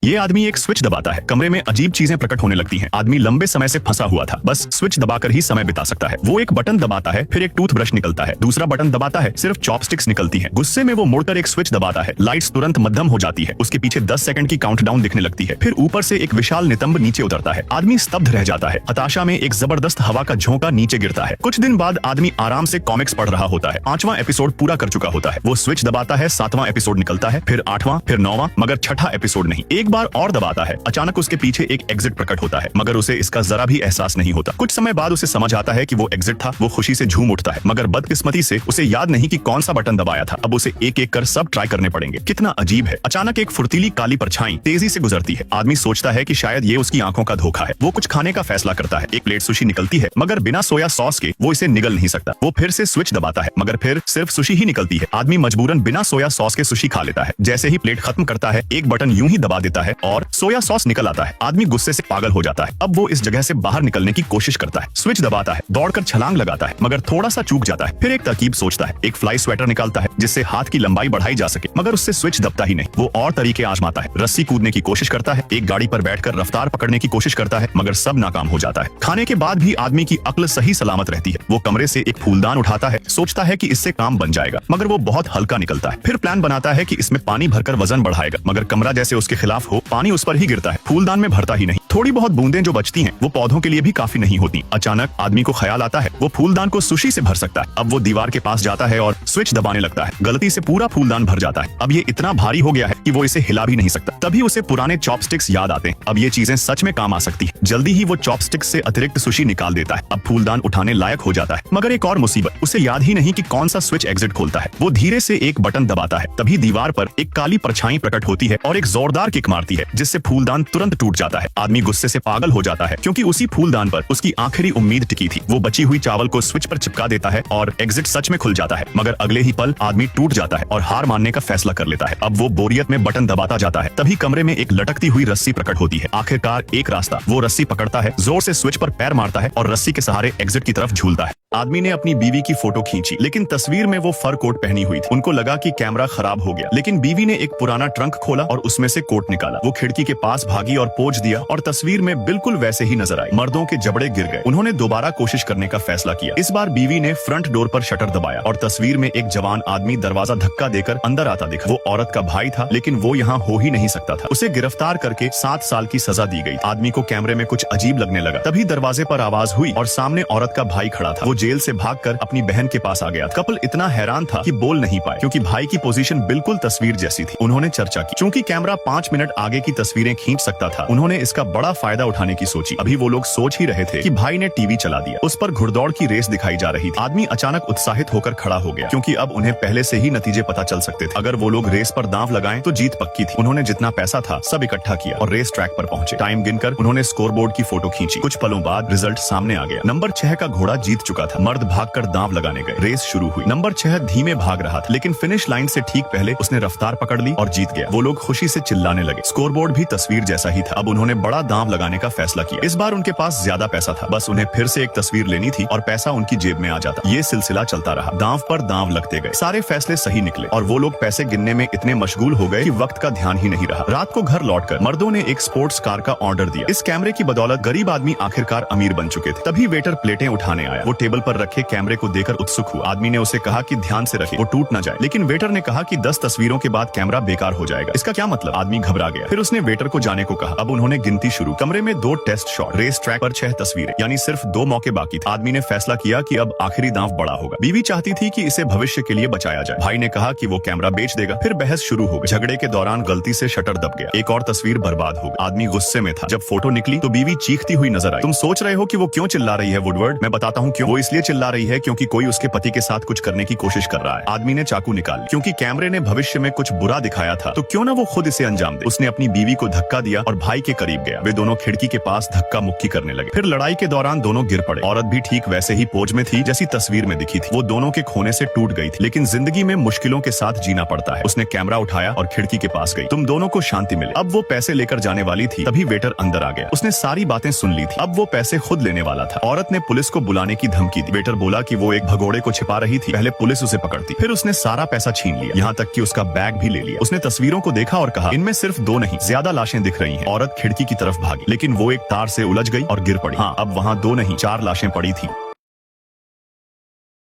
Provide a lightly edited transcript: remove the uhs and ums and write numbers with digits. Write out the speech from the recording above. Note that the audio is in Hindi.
ये आदमी एक स्विच दबाता है, कमरे में अजीब चीजें प्रकट होने लगती हैं। आदमी लंबे समय से फंसा हुआ था, बस स्विच दबाकर ही समय बिता सकता है। वो एक बटन दबाता है, फिर एक टूथब्रश निकलता है, दूसरा बटन दबाता है, सिर्फ चॉपस्टिक्स निकलती हैं। गुस्से में वो मुड़कर एक स्विच दबाता है, लाइट्स तुरंत मध्यम हो जाती है, उसके पीछे 10 सेकंड की काउंटडाउन दिखने लगती है, फिर ऊपर से एक विशाल नितंब नीचे उतरता है। आदमी स्तब्ध रह जाता है, हताशा में एक जबरदस्त हवा का झोंका नीचे गिरता है। कुछ दिन बाद आदमी आराम से कॉमिक्स पढ़ रहा होता है, 5वां एपिसोड पूरा कर चुका होता है। वो स्विच दबाता है, 7वां एपिसोड निकलता है, फिर 8वां, फिर 9वां, मगर 6ठा एपिसोड नहीं। एक बार और दबाता है, अचानक उसके पीछे एक एग्जिट प्रकट होता है, मगर उसे इसका जरा भी एहसास नहीं होता। कुछ समय बाद उसे समझ आता है कि वो एग्जिट था। वो खुशी से झूम उठता है, मगर बदकिस्मती से उसे याद नहीं कि कौन सा बटन दबाया था। अब उसे एक एक कर सब ट्राई करने पड़ेंगे। कितना अजीब है। अचानक एक फुर्तीली काली परछाई तेजी से गुजरती है। आदमी सोचता है कि शायद ये उसकी आंखों का धोखा है। वो कुछ खाने का फैसला करता है। एक प्लेट सुशी निकलती है, मगर बिना सोया सॉस के वो इसे निगल नहीं सकता। वो फिर से स्विच दबाता है, मगर फिर सिर्फ सुशी ही निकलती है। आदमी मजबूरन बिना सोया सॉस के सुशी खा लेता है। जैसे ही प्लेट खत्म करता है, एक बटन यूं ही दबा देता है और सोया सॉस निकल आता है। आदमी गुस्से से पागल हो जाता है। अब वो इस जगह से बाहर निकलने की कोशिश करता है, स्विच दबाता है, दौड़कर छलांग लगाता है, मगर थोड़ा सा चूक जाता है। फिर एक तरकीब सोचता है, एक फ्लाई स्वेटर निकालता है जिससे हाथ की लंबाई बढ़ाई जा सके, मगर उससे स्विच दबता ही नहीं। वो और तरीके आजमाता है, रस्सी कूदने की कोशिश करता है, एक गाड़ी पर बैठकर रफ्तार पकड़ने की कोशिश करता है, मगर सब नाकाम हो जाता है। खाने के बाद भी आदमी की अक्ल सही सलामत रहती है। वो कमरे से एक फूलदान उठाता है, सोचता है कि इससे काम बन जाएगा, मगर वो बहुत हल्का निकलता है। फिर प्लान बनाता है कि इसमें पानी भरकर वजन बढ़ाएगा, मगर कमरा जैसे उसके खिलाफ हो, पानी उस पर ही गिरता है, फूलदान में भरता ही नहीं। थोड़ी बहुत बूंदें जो बचती हैं, वो पौधों के लिए भी काफी नहीं होती। अचानक आदमी को ख्याल आता है, वो फूलदान को सुशी से भर सकता है। अब वो दीवार के पास जाता है और स्विच दबाने लगता है। गलती से पूरा फूलदान भर जाता है। अब ये इतना भारी हो गया है कि वो इसे हिला भी नहीं सकता। तभी उसे पुराने चॉपस्टिक्स याद आते हैं। अब ये चीजें सच में काम आ सकती है। जल्दी ही वो चॉपस्टिक्स से अतिरिक्त सुशी निकाल देता है। अब फूलदान उठाने लायक हो जाता है, मगर एक और मुसीबत, उसे याद ही नहीं कि कौन सा स्विच एग्जिट खोलता है। वो धीरे से एक बटन दबाता है, तभी दीवार पर एक काली परछाई प्रकट होती है और एक जोरदार किक मारती है, जिससे फूलदान तुरंत टूट जाता है। आदमी गुस्से से पागल हो जाता है, क्योंकि उसी फूलदान पर उसकी आखिरी उम्मीद टिकी थी। वो बची हुई चावल को स्विच पर चिपका देता है और एग्जिट सच में खुल जाता है, मगर अगले ही पल आदमी टूट जाता है और हार मानने का फैसला कर लेता है। अब वो बोरियत में बटन दबाता जाता है, तभी कमरे में एक लटकती हुई रस्सी प्रकट होती है। आखिरकार एक रास्ता। वो रस्सी पकड़ता है, जोर से स्विच पर पैर मारता है और रस्सी के सहारे एग्जिट की तरफ झूलता है। आदमी ने अपनी बीवी की फोटो खींची, लेकिन तस्वीर में वो फर कोट पहनी हुई थी। उनको लगा कि कैमरा खराब हो गया, लेकिन बीवी ने एक पुराना ट्रंक खोला और उसमें से कोट निकाला। वो खिड़की के पास भागी और पोज दिया और तस्वीर में बिल्कुल वैसे ही नजर आई। मर्दों के जबड़े गिर गए। उन्होंने दोबारा कोशिश करने का फैसला किया। इस बार बीवी ने फ्रंट डोर पर शटर दबाया और तस्वीर में एक जवान आदमी दरवाजा धक्का देकर अंदर आता दिखा। वो औरत का भाई था, लेकिन वो यहाँ हो ही नहीं सकता था। उसे गिरफ्तार करके 7 साल की सजा दी गई। आदमी को कैमरे में कुछ अजीब लगने लगा। तभी दरवाजे पर आवाज हुई और सामने औरत का भाई खड़ा था। वो जेल से भागकर अपनी बहन के पास आ गया। कपल इतना हैरान था कि बोल नहीं पाए, क्योंकि भाई की पोजीशन बिल्कुल तस्वीर जैसी थी। उन्होंने चर्चा की, क्योंकि कैमरा 5 मिनट आगे की तस्वीरें खींच सकता था, उन्होंने इसका बड़ा फायदा उठाने की सोची। अभी वो लोग सोच ही रहे थे कि भाई ने टीवी चला दिया। उस पर घुड़दौड़ की रेस दिखाई जा रही थी। आदमी अचानक उत्साहित होकर खड़ा हो गया, क्योंकि अब उन्हें पहले से ही नतीजे पता चल सकते थे। अगर वो लोग रेस पर दांव लगाएं तो जीत पक्की थी। उन्होंने जितना पैसा था सब इकट्ठा किया और रेस ट्रैक पर पहुंचे। टाइम गिनकर उन्होंने स्कोरबोर्ड की फोटो खींची। कुछ पलों बाद रिजल्ट सामने आ गया। नंबर 6 का घोड़ा जीत चुका था। मर्द भागकर दांव लगाने गए। रेस शुरू हुई। नंबर 6 धीमे भाग रहा था, लेकिन फिनिश लाइन से ठीक पहले उसने रफ्तार पकड़ ली और जीत गया। वो लोग खुशी से चिल्लाने लगे। स्कोरबोर्ड भी तस्वीर जैसा ही था। अब उन्होंने बड़ा दांव लगाने का फैसला किया। इस बार उनके पास ज्यादा पैसा था, बस उन्हें फिर से एक तस्वीर लेनी थी और पैसा उनकी जेब में आ जाता। ये सिलसिला चलता रहा। दांव पर दांव लगते गए। सारे फैसले सही निकले और वो लोग पैसे गिनने में इतने मशगूल हो गए कि वक्त का ध्यान ही नहीं रहा। रात को घर लौटकर मर्दों ने एक स्पोर्ट्स कार का ऑर्डर दिया। इस कैमरे की बदौलत गरीब आदमी आखिरकार अमीर बन चुके थे। तभी वेटर प्लेटें उठाने आया। वो टेबल पर रखे कैमरे को देकर उत्सुक हुआ। आदमी ने उसे कहा कि ध्यान से रखे, वो टूट न जाए, लेकिन वेटर ने कहा कि 10 तस्वीरों के बाद कैमरा बेकार हो जाएगा। इसका क्या मतलब? आदमी घबरा गया। फिर उसने वेटर को जाने को कहा। अब उन्होंने गिनती शुरू। कमरे में 2 टेस्ट शॉट, रेस ट्रैक पर 6 तस्वीरें, यानी सिर्फ 2 मौके बाकी थे। आदमी ने फैसला किया कि अब आखिरी दांव बड़ा होगा। बीवी चाहती थी कि इसे भविष्य के लिए बचाया जाए। भाई ने कहा कि वो कैमरा बेच देगा। फिर बहस शुरू हो गई। झगड़े के दौरान गलती से शटर दब गया। एक और तस्वीर बर्बाद हो गई। आदमी गुस्से में था। जब फोटो निकली तो बीवी चीखती हुई नजर आई। तुम सोच रहे हो कि वो क्यों चिल्ला रही है वुडवर्ड? मैं बताता हूँ क्यों। वो इसलिए चिल्ला रही है क्योंकि कोई उसके पति के साथ कुछ करने की कोशिश कर रहा है। आदमी ने चाकू निकाल, क्योंकि कैमरे ने भविष्य में कुछ बुरा दिखाया था, तो क्यों ना वो खुद इसे अंजाम दे। उसने अपनी बीवी को धक्का दिया और भाई के करीब गया। वे दोनों खिड़की के पास धक्का मुक्की करने लगे। फिर लड़ाई के दौरान दोनों गिर पड़े। औरत भी ठीक वैसे ही पोज में थी जैसी तस्वीर में दिखी थी। वो दोनों के खोने से टूट गई थी, लेकिन जिंदगी में मुश्किलों के साथ जीना पड़ता है। उसने कैमरा उठाया और खिड़की के पास गई। तुम दोनों को शांति मिले। अब वो पैसे लेकर जाने वाली थी, तभी वेटर अंदर आ गया। उसने सारी बातें सुन ली थी। अब वो पैसे खुद लेने वाला था। औरत ने पुलिस को बुलाने की धमकी दी। वेटर बोला कि वो एक भगोड़े को छिपा रही थी, पहले पुलिस उसे पकड़ती। फिर उसने सारा पैसा छीन लिया, यहाँ तक कि उसका बैग भी ले लिया। उसने तस्वीरों को देखा और कहा, इनमें सिर्फ 2 दो नहीं ज्यादा लाशें दिख रही हैं। औरत खिड़की की तरफ भागी, लेकिन वो एक तार से उलझ गई और गिर पड़ी। हाँ, अब वहाँ दो नहीं 4 लाशें पड़ी थी।